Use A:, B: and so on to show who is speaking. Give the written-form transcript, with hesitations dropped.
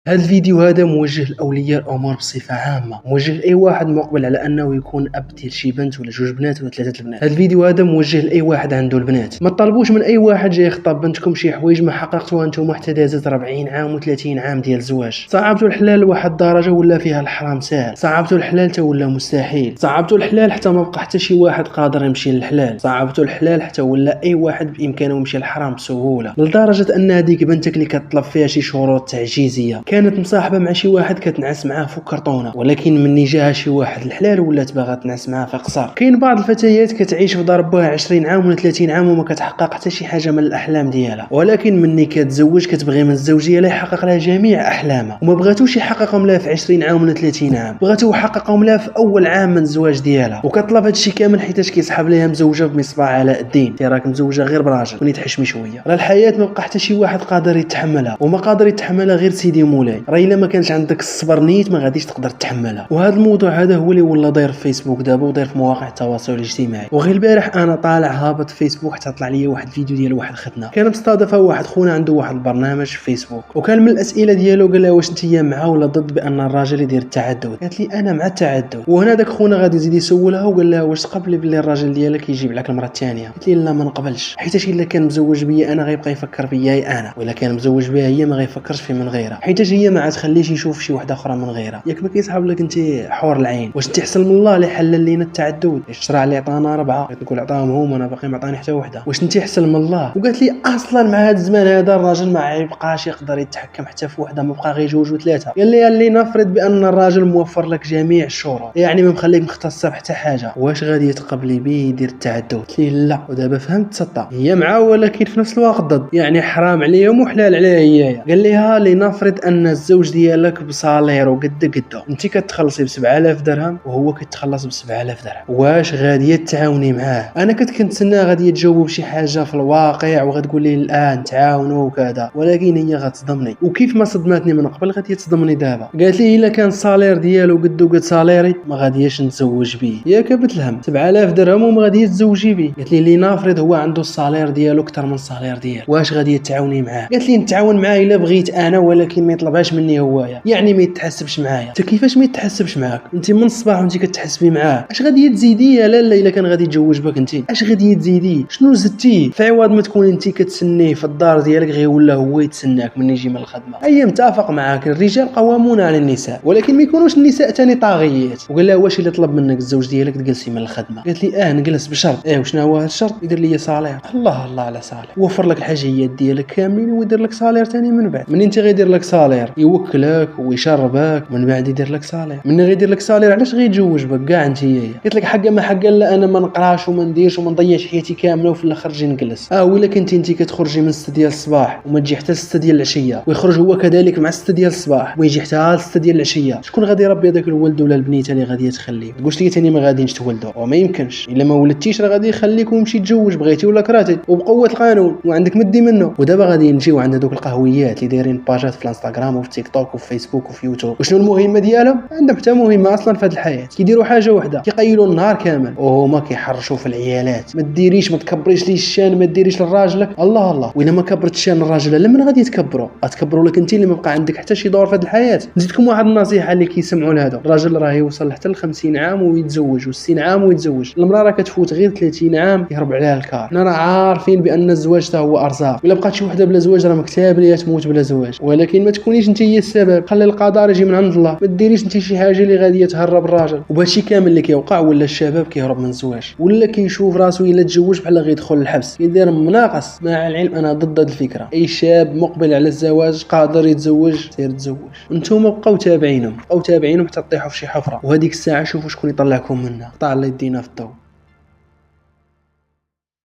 A: هذا الفيديو هذا موجه لاولياء الامور بصفه عامه، موجه لاي واحد مقبل على انه يكون اب ديال شي بنت ولا جوج بنات ولا ثلاثه البنات. هذا الفيديو هذا موجه لاي واحد عنده البنات. ما طالبوش من اي واحد جاي يخطب بنتكم شي حوايج ما حققتوها نتوما حتى دازت 40 عام و30 عام ديال الزواج. صعبتوا الحلال لواحد الدرجه ولا فيها الحرام ساهل، صعبتوا الحلال حتى ولا مستحيل، صعبتوا الحلال حتى ما بقى حتى شي واحد قادر يمشي للحلال، صعبتوا الحلال حتى ولا اي واحد بامكانه يمشي للحرام بسهوله، لدرجه ان هذيك بنتك اللي كتطلب فيها شي شروط تعجيزيه كانت مصاحبه مع شي واحد كتنعس معاه فوق كرطونه، ولكن مني جاها شي واحد الحلال ولات باغا تنعس معاه في قصر. كاين بعض الفتيات كتعيش في دار باها 20 عام ولا 30 عام وما كتحقق حتى شي حاجه من الاحلام ديالها، ولكن مني كتزوج كتبغي من الزوجيه لا يحقق لها جميع احلامها، وما بغاتوش يحققهم لها في 20 عام ولا 30 عام، بغاتو يحققهم لها في اول عام من الزواج ديالها، وكطلب هادشي كامل حيتاش كيسحب ليها مزوجه بمصباح علاء الدين. انت راك مزوجه غير براجل كوني تحشمي شويه، راه الحياه ما بقى حتى شي واحد قادر يتحملها، وما قادر يتحملها غير سيدي مولاي. راه الا ما كانش عندك الصبر نيت ما غاديش تقدر تحملها. وهذا الموضوع هذا هو اللي ولا داير في فيسبوك دابا وداير في مواقع التواصل الاجتماعي. وغير البارح انا طالع هابط في فيسبوك حتى طلع لي واحد الفيديو ديال واحد ختنا كان مستضيفه واحد خونا عنده واحد البرنامج في فيسبوك، وكان من الاسئله ديالو قال لها واش انت مع ولا ضد بان الراجل يدير التعدد؟ قالت لي انا مع التعدد. وهنا داك خونا غادي يزيد يسولها وقال لها واش تقبلي باللي الراجل ديالك يجيب لك المره الثانيه؟ قالت لي لا ما نقبلش، حيت الا كان مزوج بيا انا غيبقى يفكر بيا انا، ولا كان مزوج بها هي ما غيفكرش في من غيرها، حيت هي ما تخليش يشوف شي وحده اخرى من غيرها. ياك ما كيصحاب لك انت حور العين؟ واش انت احسن من الله اللي حلل لينا التعدد؟ الشرع اللي عطانا 4 نقول عطاهم هما انا باقي ما عطاني حتى وحده، واش انت احسن من الله؟ وقالت لي اصلا مع هذا الزمان هذا الراجل ما يبقاش يقدر يتحكم حتى في وحده، ما بقى غير جوج وثلاثه. قال لي اللي نفرض بان الراجل موفر لك جميع الشروط، يعني ما مخليك مختصه بحتى حاجه، واش غادي تقبلي به يدير التعدد؟ قلت لي لا. ودابا فهمت سطا هي معاه ولكن في نفس الوقت ضد، يعني حرام عليهم وحلال عليها هي. قال لي لنفرض ان الزوج ديالك بصاليرو قد انت كتخلصي ب 7000 درهم وهو كيتخلص ب 7000 درهم، واش غادي تعاوني معاه؟ انا كنت كنتسنى غادي تجاوب بشي حاجه في الواقع وغتقول لي الان تعاونوا وكذا، ولكن هي غتصدمني، وكيف ما صدمتني من قبل غادي تصدمني دابا. قالت لي الا كان الصالير ديالو قد صاليري ما غاديش نتزوج به. ياك بنت الهم 7000 درهم وما غاديش تزوجي به. قالت لي نافرض هو عنده الصالير ديالو اكثر من الصالير ديالك، واش غادي تعاوني معاه؟ قالت لي نتعاون معاه الا بغيت انا، ولكن ما يطلبهاش مني هويا، يعني ما يتحسبش معايا. انت كيفاش ما يتحسبش معاك؟ انت من الصباح وانت كتحسبي معاه، اش غادي تزيدي يا لاله؟ الا كان غادي يتزوج بك انت اش غادي تزيدي؟ شنو زدتي؟ في عوض ما تكون انت كتسنيه في الدار ديالك غير ولا هو يتسناك من يجي من الخدمه. اي متفق معاك الرجال قوامون على النساء، ولكن ما يكونوش النساء ثاني طاغيات. وقال لها واش اللي طلب منك الزوج ديالك تجلسي من الخدمه؟ قالت لي نجلس بشرط. وشنو هو هذا الشرط؟ يدير لي صالير. الله على صالير، وفر لك الحاجيات ديالك كاملين ويدير لك صالير ثاني من بعد. من انت غيدير لك صالير يوكلك ويشربك من بعد يدير لك صالير. من غيدير لك صالير علاش غيتزوج بك كاع انت؟ قلت لك حقا ما حقا لا انا ما نقراش وما نديرش وما نضيعش حياتي كامله وفي الاخر نجي نجلس. ولا كنتي انت كتخرجي من 6 ديال الصباح وما تجي حتى 6 ديال العشيه، ويخرج هو كذلك مع 6 ديال الصباح ويجي حتى 6 ديال العشيه، شكون غادي يربي هذاك الولد ولا البنيته اللي غادي تخليه؟ تقولش لي ثاني ما غاديش تولدوا؟ وما يمكنش، الا ما ولدتيش راه غادي يخليك ويمشي يتزوج بغيتي ولا كرهتي، وبقوه القانون وعندك مدي منه. ودابا غادي نجيو عند هذوك القهويات اللي دايرين باجات في الانستغرام وفي تيك توك وفي فيسبوك وفي يوتيوب، وشنو المهمه ديالهم؟ عندهم حتى مهمه اصلا في هذه الحياه، كيديروا حاجه وحده كيقيلوا النهار كامل وهما كيحرشوا في العيالات. ما ديريش ما تكبريش لي الشان، ما ديريش لراجلك. الله والا ما كبرت الشان الراجل لمن غادي تكبروا؟ غتكبروا لك انت اللي ما بقى عندك حتى شي دور في هذه الحياه. نزيدكم واحد النصيحه اللي كيسمعوا لهذا الراجل، راه يوصل حتى ل 50 عام ويتزوج و60 عام ويتزوج، المراه راه كتفوت غير 30 عام يهرب عليها الكار. حنا راه عارفين بان الزواج حتى هو ارزاق، الا بقات شي وحده بلا زواج راه مكتاب ليها تموت بلا زواج، ولكن ما تكونيش انت هي السبب، خلي القدر يجي من عند الله. ما ديريش انت شي حاجه اللي غادي تهرب الراجل. وبهادشي كامل اللي كيوقع ولا الشباب كيهرب من الزواج ولا كيشوف راسو الا تزوج بحال غيدخل الحبس، كيدير مناقص. مع العلم انا ضد هذه الفكره، اي شاب مقبل على الزواج قادر يتزوج سير تزوج. انتم بقاو تابعينهم حتى تطيحوا في شي حفره، وهذيك الساعه شوفوا شكون يطلعكم منها. قطع الله يدينا في الضوء.